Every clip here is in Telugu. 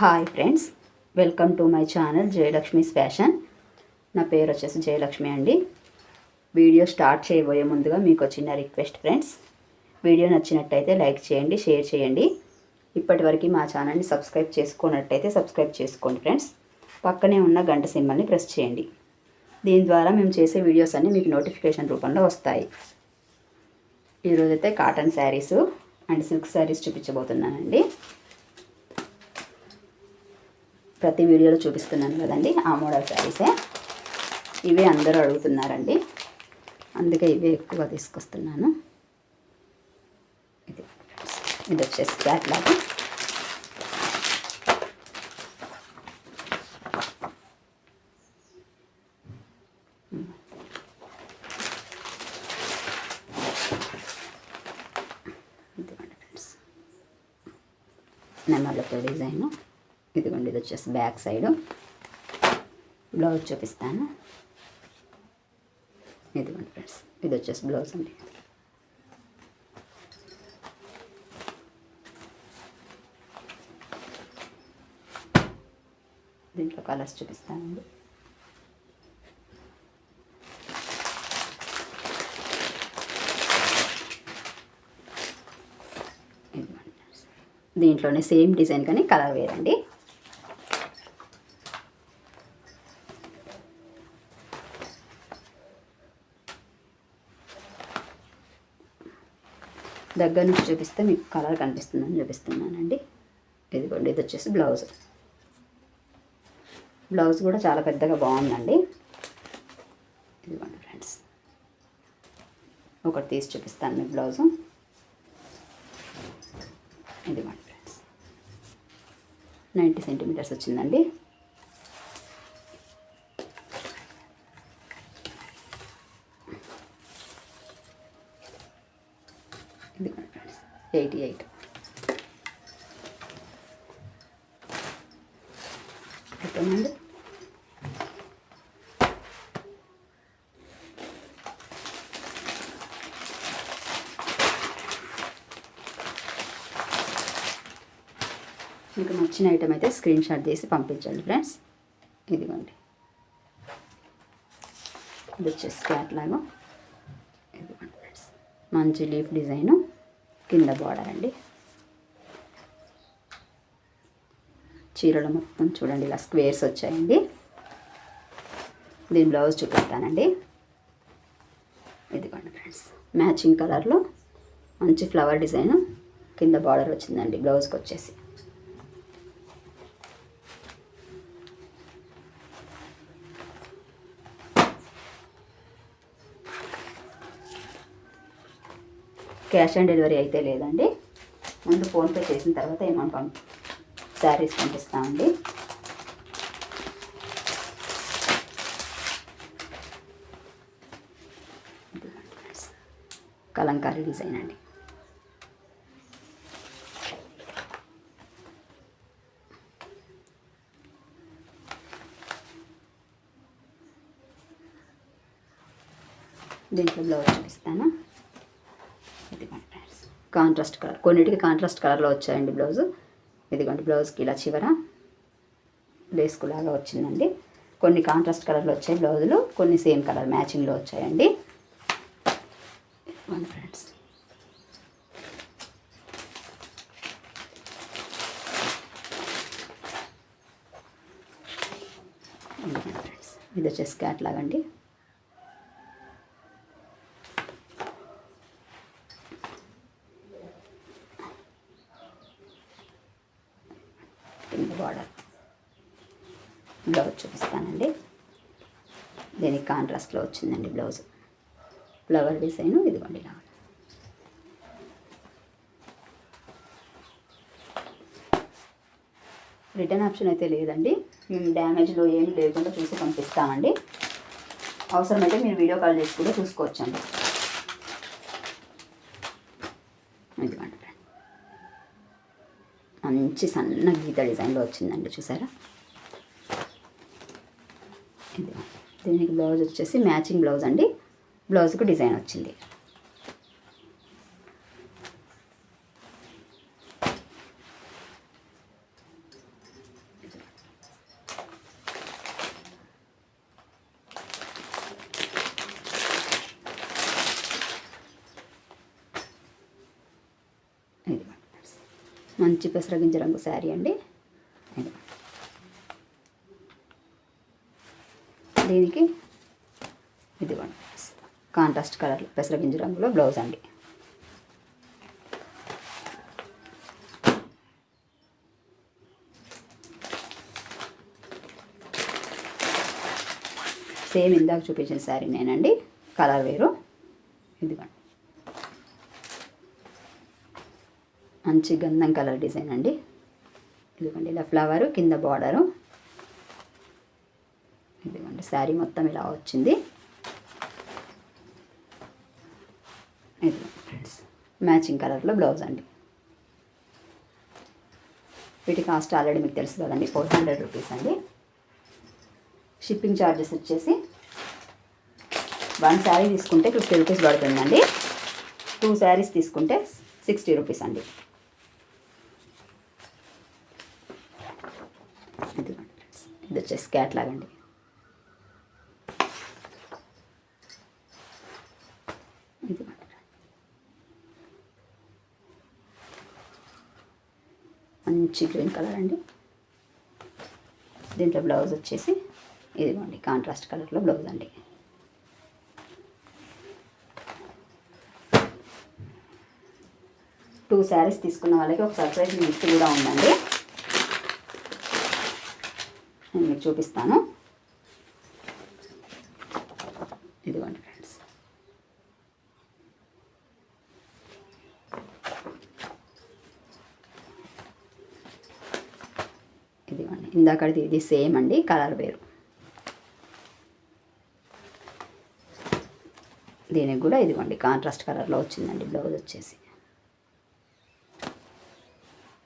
Hi friends, welcome to my channel Jayalakshmi's fashion. నా పేరు వచ్చేసి జయలక్ష్మి అండి. వీడియో స్టార్ట్ చేయబోయే ముందుగా మీకు చిన్న రిక్వెస్ట్ ఫ్రెండ్స్, వీడియో నచ్చినట్టయితే లైక్ చేయండి, షేర్ చేయండి. ఇప్పటివరకు మా ఛానల్ని సబ్స్క్రైబ్ చేసుకున్నట్టయితే సబ్స్క్రైబ్ చేసుకోండి ఫ్రెండ్స్. పక్కనే ఉన్న గంట సింబల్ని ప్రెస్ చేయండి. దీని ద్వారా మేము చేసే వీడియోస్ అన్నీ మీకు నోటిఫికేషన్ రూపంలో వస్తాయి. ఈరోజైతే cotton sarees and silk sarees చూపించబోతున్నానండి. ప్రతి వీడియోలో చూపిస్తున్నాను కదండి, ఆ మోడల్ శారీసే. ఇవే అందరూ అడుగుతున్నారండి, అందుకే ఇవే ఎక్కువ తీసుకొస్తున్నాను. ఇది వచ్చేసి క్యాట్లాగ్. నెమళ్ళతో డిజైను. ఇదిగోండి, ఇది వచ్చేసి బ్యాక్ సైడు. బ్లౌజ్ చూపిస్తాను. ఇదిగోండి ఫ్రెండ్స్, ఇది వచ్చేసి బ్లౌజ్ అండి. దీంట్లో కలర్స్ చూపిస్తానండి. దీంట్లోనే సేమ్ డిజైన్ కానీ కలర్ వేరండి. దగ్గర నుంచి చూపిస్తే మీకు కలర్ కనిపిస్తుందని చూపిస్తున్నానండి. ఇదిగోండి, ఇది వచ్చేసి బ్లౌజ్. బ్లౌజ్ కూడా చాలా పెద్దగా బాగుందండి. ఇదిగోండి ఫ్రెండ్స్, ఒకటి తీసి చూపిస్తాను మీకు బ్లౌజు. ఇదిగోండి ఫ్రెండ్స్, 90 సెంటీమీటర్స్ వచ్చిందండి. ఇదిగోండి ఫ్రెండ్స్, 88. ఓకేనండి. మీకు నచ్చిన ఐటమ్ అయితే స్క్రీన్ షాట్ తీసి పంపించండి ఫ్రెండ్స్. ఇదిగోండి, ఇది వచ్చేసి క్యాట్లాగ్. ఇదిగోండి ఫ్రెండ్స్, మంచి లీఫ్ డిజైను, కింద బార్డర్ అండి. చీరలు మొత్తం చూడండి ఇలా స్క్వేర్స్ వచ్చాయండి. దీని బ్లౌజ్ చూపిస్తానండి. ఇదిగోండి ఫ్రెండ్స్, మ్యాచింగ్ కలర్లో మంచి ఫ్లవర్ డిజైను, కింద బార్డర్ వచ్చిందండి బ్లౌజ్కి వచ్చేసి. క్యాష్ ఆన్ డెలివరీ అయితే లేదండి. ముందు ఫోన్పే చేసిన తర్వాత అమౌంట్ శారీస్ పంపిస్తామండి. కలంకారీ డిజైన్ అండి. దీంట్లో బ్లౌజ్ చూపిస్తాను. ఇదిగోండి ఫ్రెండ్స్, కాంట్రాస్ట్ కలర్, కొన్నిటికి కాంట్రాస్ట్ కలర్లో వచ్చాయండి బ్లౌజు. ఇదిగోండి, బ్లౌజ్కి ఇలా చివర లేసుకులాగా వచ్చిందండి. కొన్ని కాంట్రాస్ట్ కలర్లో వచ్చాయి బ్లౌజులు, కొన్ని సేమ్ కలర్ మ్యాచింగ్లో వచ్చాయండి. ఇదిగోండి ఫ్రెండ్స్, ఇది వచ్చేసి క్యాట్లాగ్ అండి. బార్డర్ బ్లౌజ్ చూపిస్తానండి. దీనికి కాంట్రాస్ట్లో వచ్చిందండి బ్లౌజ్, ఫ్లవర్ డిజైను. ఇదిగోండి ఇలా. రిటర్న్ ఆప్షన్ అయితే లేదండి. మేము డ్యామేజ్లో ఏమి లేకుండా చూసి పంపిస్తామండి. అవసరమైతే మీరు వీడియో కాల్ చేసి కూడా చూసుకోవచ్చండి. ఇదిగోండి, మంచి సన్న గీత డిజైన్లో వచ్చిందండి, చూసారా. దీనికి బ్లౌజ్ వచ్చేసి మ్యాచింగ్ బ్లౌజ్ అండి. బ్లౌజ్కు డిజైన్ వచ్చింది. మంచి పెసరగింజ రంగు శారీ అండి. దీనికి ఇదిగోండి కాంట్రాస్ట్ కలర్ పెసరగింజ రంగులో బ్లౌజ్ అండి. సేమ్ ఇందాక చూపించిన శారీ నేనండి, కలర్ వేరు. ఇదిగోండి మంచి గంధం కలర్ డిజైన్ అండి. ఇదిగోండి ఇలా ఫ్లవరు, కింద బార్డరు. ఇదిగోండి శారీ మొత్తం ఇలా వచ్చింది. ఇదిగోండి ఫ్రెండ్స్ మ్యాచింగ్ కలర్లో బ్లౌజ్ అండి. వీటి కాస్ట్ ఆల్రెడీ మీకు తెలుసు కదండి, 400 రూపీస్ అండి. షిప్పింగ్ ఛార్జెస్ వచ్చేసి 1 శారీ తీసుకుంటే 50 రూపీస్ పడుతుందండి. 2 శారీస్ తీసుకుంటే 60 రూపీస్ అండి. ఇది వచ్చేసి క్యాట్లాగ్ అండి. ఇది మంచి గ్రీన్ కలర్ అండి. దీంట్లో బ్లౌజ్ వచ్చేసి ఇదిగోండి కాంట్రాస్ట్ కలర్లో బ్లౌజ్ అండి. టూ శారీస్ తీసుకున్న వాళ్ళకి ఒక సర్ప్రైజ్ గిఫ్ట్ కూడా ఉందండి, నేను మీకు చూపిస్తాను. ఇదిగోండి ఫ్రెండ్స్, ఇదిగోండి ఇందాకది ఇది సేమ్ అండి, కలర్ వేరు. దీనికి కూడా ఇదిగోండి కాంట్రాస్ట్ కలర్లో వచ్చిందండి బ్లౌజ్ వచ్చేసి.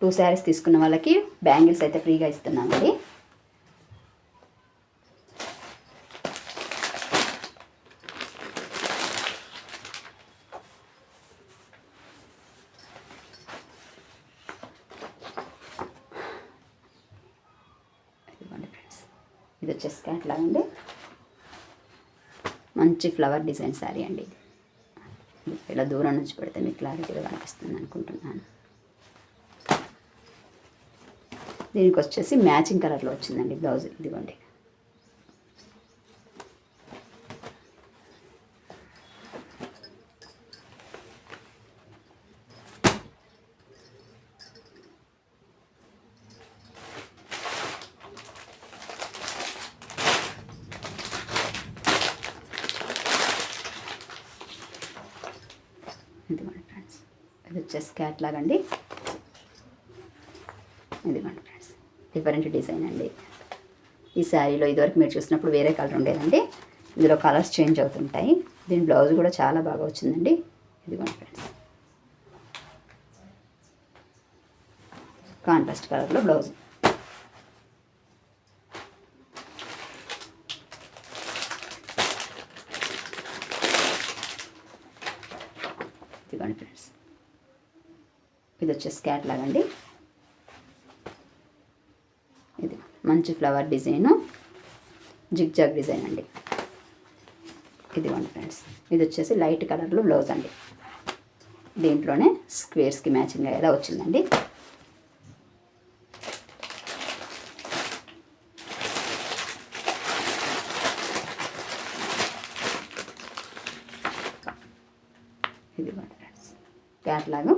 2 శారీస్ తీసుకున్న వాళ్ళకి బ్యాంగిల్స్ అయితే ఫ్రీగా ఇస్తున్నామండి. ఇదిగోండి ఫ్రెండ్స్, ఇది వచ్చేసి క్యాట్లాగ్ అండి. మంచి ఫ్లవర్ డిజైన్ శారీ అండి. ఇలా దూరం నుంచి పెడితే మీకు క్లారిటీగా కనిపిస్తుంది అనుకుంటున్నాను. దీనికి వచ్చేసి మ్యాచింగ్ కలర్లో వచ్చిందండి బ్లౌజ్. ఇదిగోండి ఇదిగోండి ఫ్రెండ్స్, ఇది వచ్చేసి క్యాట్లాగ్ అండి. ఇదిగోండి ఫ్రెండ్స్, డిఫరెంట్ డిజైన్ అండి. ఈ శారీలో ఇదివరకు మీరు చూసినప్పుడు వేరే కలర్ ఉండేదండి, ఇందులో కలర్స్ చేంజ్ అవుతుంటాయి. దీని బ్లౌజ్ కూడా చాలా బాగా వచ్చిందండి. ఇదిగోండి ఫ్రెండ్స్, కాంట్రాస్ట్ కలర్లో బ్లౌజ్. ఇదిగోండి ఫ్రెండ్స్, ఇది వచ్చేసి క్యాట్లాగ్ అండి. ఇది మంచి ఫ్లవర్ డిజైను, జిగ్జాగ్ డిజైన్ అండి. ఇదిగోండి ఫ్రెండ్స్, ఇది వచ్చేసి లైట్ కలర్లో బ్లౌజ్ అండి. దీంట్లోనే స్క్వేర్స్కి మ్యాచింగ్ అయ్యేలా వచ్చిందండి. ఇదిగోండి ఫ్రెండ్స్, క్యాట్లాగ్.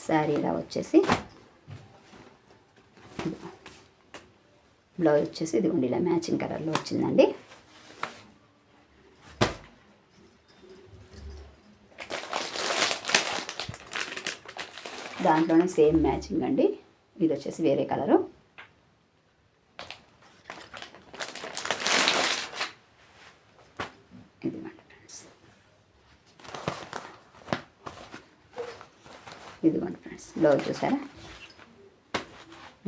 శారీ ఇలా వచ్చేసి బ్లౌజ్ వచ్చేసి ఇది ఉండి ఇలా మ్యాచింగ్ కలర్లో వచ్చిందండి. దాంట్లోనే సేమ్ మ్యాచింగ్ అండి. ఇది వచ్చేసి వేరే కలరు. ఇదిగోండి ఫ్రెండ్స్, ఇదిగోండి ఫ్రెండ్స్, బ్లౌజ్ చూసారా.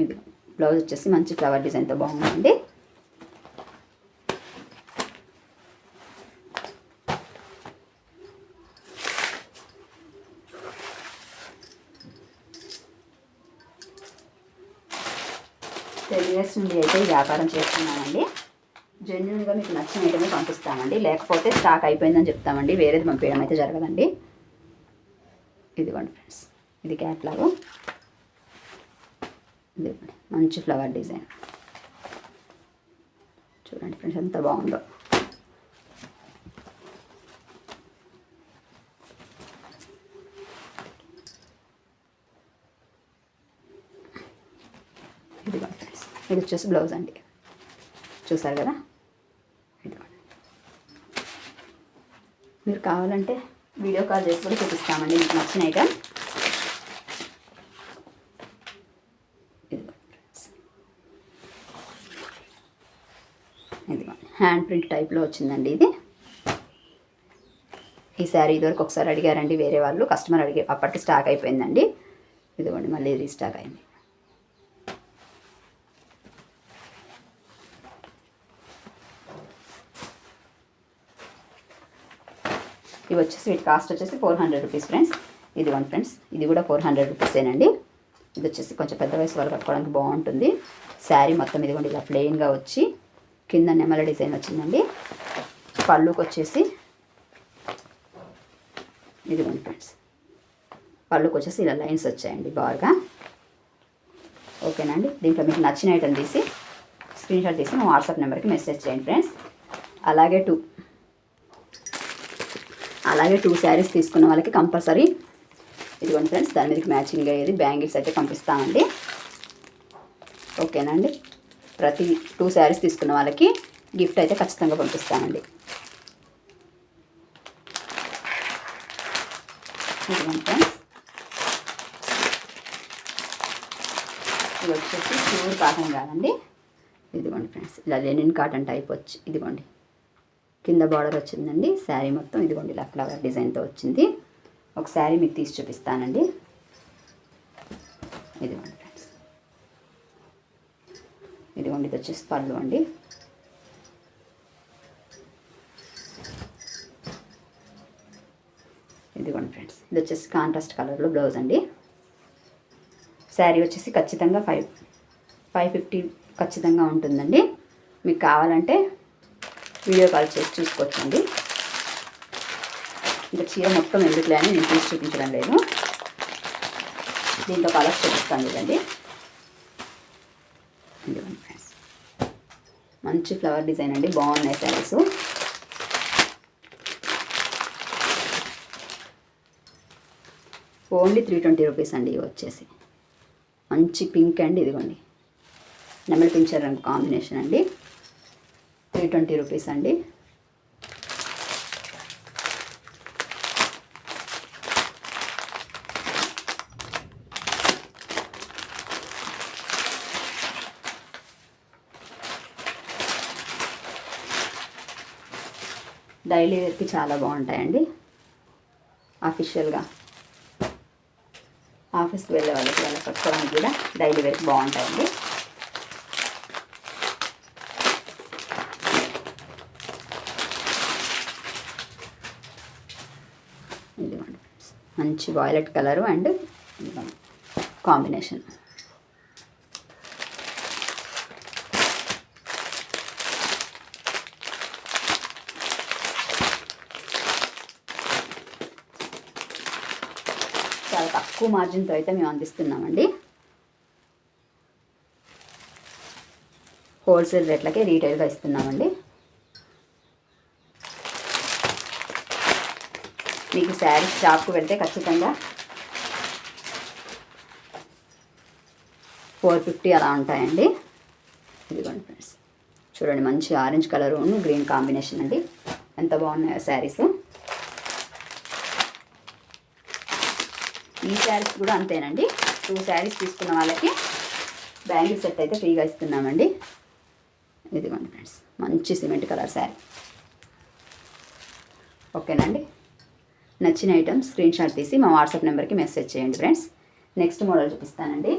ఇది బ్లౌజ్ వచ్చేసి మంచి ఫ్లవర్ డిజైన్తో బాగుందండి. టెన్ ఇయర్స్ నుండి అయితే వ్యాపారం చేస్తున్నానండి. జెన్యున్గా మీకు నచ్చిన ఐటమే పంపిస్తామండి, లేకపోతే స్టాక్ అయిపోయిందని చెప్తామండి, వేరేది పంపించడం అయితే జరగదండి. ఇదిగోండి ఫ్రెండ్స్, ఇది క్యాట్లాగు. ఇది మంచి ఫ్లవర్ డిజైన్ చూడండి ఫ్రెండ్స్, ఎంత బాగుందో. ఇదిగోండి ఫ్రెండ్స్, ఇది వచ్చేసి బ్లౌజ్ అండి, చూసారు కదా. ఇదిగోండి, మీరు కావాలంటే వీడియో కాల్ చేసి కూడా చూపిస్తామండి మీకు నచ్చిన ఐటమ్. ఇదిగోండి, హ్యాండ్ ప్రింట్ టైప్లో వచ్చిందండి ఇది. ఈ శారీ ఇదివరకు ఒకసారి అడిగారండి వేరే వాళ్ళు, కస్టమర్ అడిగే అప్పటికి స్టాక్ అయిపోయిందండి. ఇదిగోండి, మళ్ళీ రీస్టాక్ అయింది. ఇవి వచ్చేసి వీటి కాస్ట్ వచ్చేసి 400 రూపీస్ ఫ్రెండ్స్. ఇదిగోండి ఫ్రెండ్స్, ఇది కూడా 400 రూపీసేనండి. ఇది వచ్చేసి కొంచెం పెద్ద వయసు వాళ్ళు కట్టుకోవడానికి బాగుంటుంది. శారీ మొత్తం ఇదిగోండి ఇలా ప్లెయిన్గా వచ్చి కింద నెమల డిజైన్ వచ్చిందండి. పళ్ళుకి వచ్చేసి ఇదిగోండి ఫ్రెండ్స్, పళ్ళుకి వచ్చేసి ఇలా లైన్స్ వచ్చాయండి బాగా. ఓకేనండి, దీంట్లో మీకు నచ్చిన ఐటమ్ తీసి స్క్రీన్షాట్ తీసి మా వాట్సాప్ నెంబర్కి మెసేజ్ చేయండి ఫ్రెండ్స్. అలాగే టూ శారీస్ తీసుకున్న వాళ్ళకి కంపల్సరీ ఇదిగోండి ఫ్రెండ్స్, దాని మీదకి మ్యాచింగ్ అయ్యేది బ్యాంగిల్స్ అయితే పంపిస్తామండి. ఓకేనండి, ప్రతి 2 శారీస్ తీసుకున్న వాళ్ళకి గిఫ్ట్ అయితే ఖచ్చితంగా పంపిస్తామండి. ఇదిగోండి ఫ్రెండ్స్, ఇది వచ్చేసి ప్యూర్ కాటన్ కాదండి. ఇదిగోండి ఫ్రెండ్స్, ఇలా లెనిన్ కాటన్ టైప్ వచ్చి ఇదిగోండి కింద బార్డర్ వచ్చిందండి. శారీ మొత్తం ఇదిగోండి ఇలా ఫ్లవర్ డిజైన్తో వచ్చింది. ఒక శారీ మీకు తీసి చూపిస్తానండి. ఇదిగోండి ఫ్రెండ్స్, ఇదిగోండి ఇది వచ్చేసి పళ్ళు అండి. ఇదిగోండి ఫ్రెండ్స్, ఇది వచ్చేసి కాంట్రాస్ట్ కలర్లో బ్లౌజ్ అండి. శారీ వచ్చేసి ఖచ్చితంగా 550 ఖచ్చితంగా ఉంటుందండి. మీకు కావాలంటే వీడియో కాల్ చేసి చూసుకోవచ్చండి. ఇంకా చీర మొత్తం ఎందుకులే అని నేను తీసి చూపించడం లేదు, దీంట్లో కలర్స్ చూపిస్తాను చూడండి. ఇదిగోండి ఫ్రెండ్స్, మంచి ఫ్లవర్ డిజైన్ అండి, బాగున్నాయి శారీస్. ఓన్లీ 320 రూపీస్ అండి. ఇవి వచ్చేసి మంచి పింక్ అండి, ఇదిగోండి నెమలి పింఛర్ రంగు కాంబినేషన్ అండి. 320 రూపీస్ అండి. డైలీ వేర్కి చాలా బాగుంటాయండి. ఆఫీషియల్గా ఆఫీస్కి వెళ్ళే వాళ్ళకి వాళ్ళ కట్టుకోవడానికి కూడా డైలీ వేర్కి బాగుంటాయండి. ఇదిగోండి మంచి వాయిలెట్ కలరు అండ్ కాంబినేషన్. చాలా తక్కువ మార్జిన్తో అయితే మేము అందిస్తున్నామండి. హోల్సేల్ రేట్లకే రీటైల్గా ఇస్తున్నామండి. మీకు శారీ షాప్కు వెళ్తే ఖచ్చితంగా 450 అలా ఉంటాయండి. ఇదిగోండి ఫ్రెండ్స్, చూడండి మంచి ఆరెంజ్ కలరు గ్రీన్ కాంబినేషన్ అండి, ఎంత బాగున్నాయో శారీస్. ఈ శారీస్ కూడా అంతేనండి. 2 శారీస్ తీసుకున్న వాళ్ళకి బ్యాంగిల్ సెట్ అయితే ఫ్రీగా ఇస్తున్నామండి. ఇదిగోండి ఫ్రెండ్స్, మంచి సిమెంట్ కలర్ శారీ. ఓకేనండి, నచ్చిన ఐటమ్ స్క్రీన్ షాట్ తీసి మా వాట్సాప్ నెంబర్కి మెసేజ్ చేయండి ఫ్రెండ్స్. నెక్స్ట్ మోడల్ చూపిస్తానండి.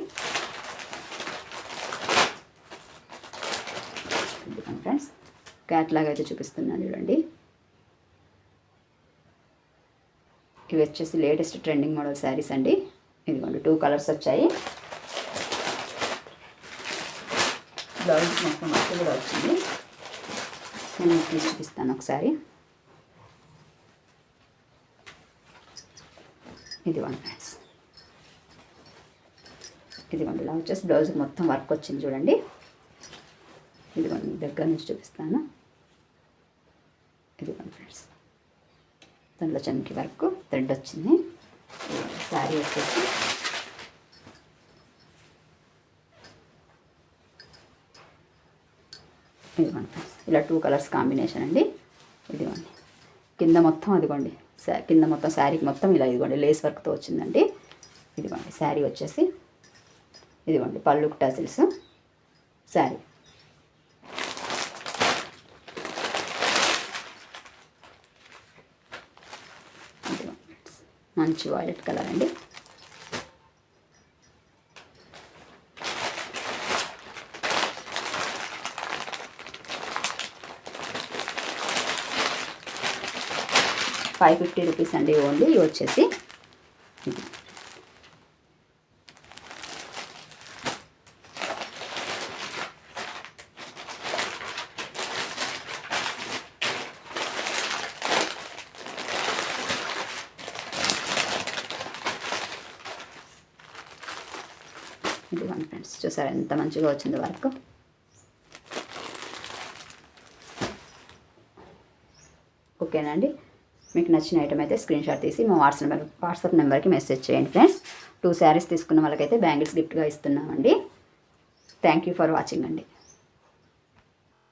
ఫ్రెండ్స్, క్యాట్లాగ్ అయితే చూపిస్తున్నాను చూడండి. ఇవి వచ్చేసి లేటెస్ట్ ట్రెండింగ్ మోడల్ శారీస్ అండి. ఇదిగోండి 2 కలర్స్ వచ్చాయి. బ్లౌజ్ మొత్తం కూడా వచ్చింది. నేను తీసి చూపిస్తాను ఒకసారి. ఇదిగోండి ఫ్రెండ్స్, ఇదిగోండి ఇలా వచ్చేసి బ్లౌజ్కి మొత్తం వర్క్ వచ్చింది చూడండి. ఇదిగోండి దగ్గర నుంచి చూపిస్తాను. ఇదిగోండి ఫ్రెండ్స్, దాంట్లో చమ్కి వర్క్ థ్రెడ్ వచ్చింది. శారీ వచ్చేసి ఇదిగోండి ఫ్రెండ్స్, ఇలా 2 కలర్స్ కాంబినేషన్ అండి. ఇదిగోండి కింద మొత్తం, అదిగోండి కింద మొత్తం శారీకి మొత్తం ఇలా ఇదిగోండి లేస్ వర్క్తో వచ్చిందండి. ఇదిగోండి శారీ వచ్చేసి ఇదిగోండి పళ్ళుకి టజిల్స్ శారీ. మంచి వైలెట్ కలర్ అండి. ₹550 అండి ఓన్లీ. ఇవి వచ్చేసి ఇదిగోండి ఫ్రెండ్స్, చూసారా ఎంత మంచిగా వచ్చింది వర్క్. ఓకేనండి, మీకు నచ్చిన ఐటమ్ అయితే స్క్రీన్ షాట్ తీసి మా వాట్సాప్ నెంబర్కి మెసేజ్ చేయండి ఫ్రెండ్స్. 2 శారీస్ తీసుకున్న వాళ్ళకైతే బ్యాంగిల్స్ గిఫ్ట్గా ఇస్తున్నామండి. థ్యాంక్ యూ ఫర్ వాచింగ్ అండి.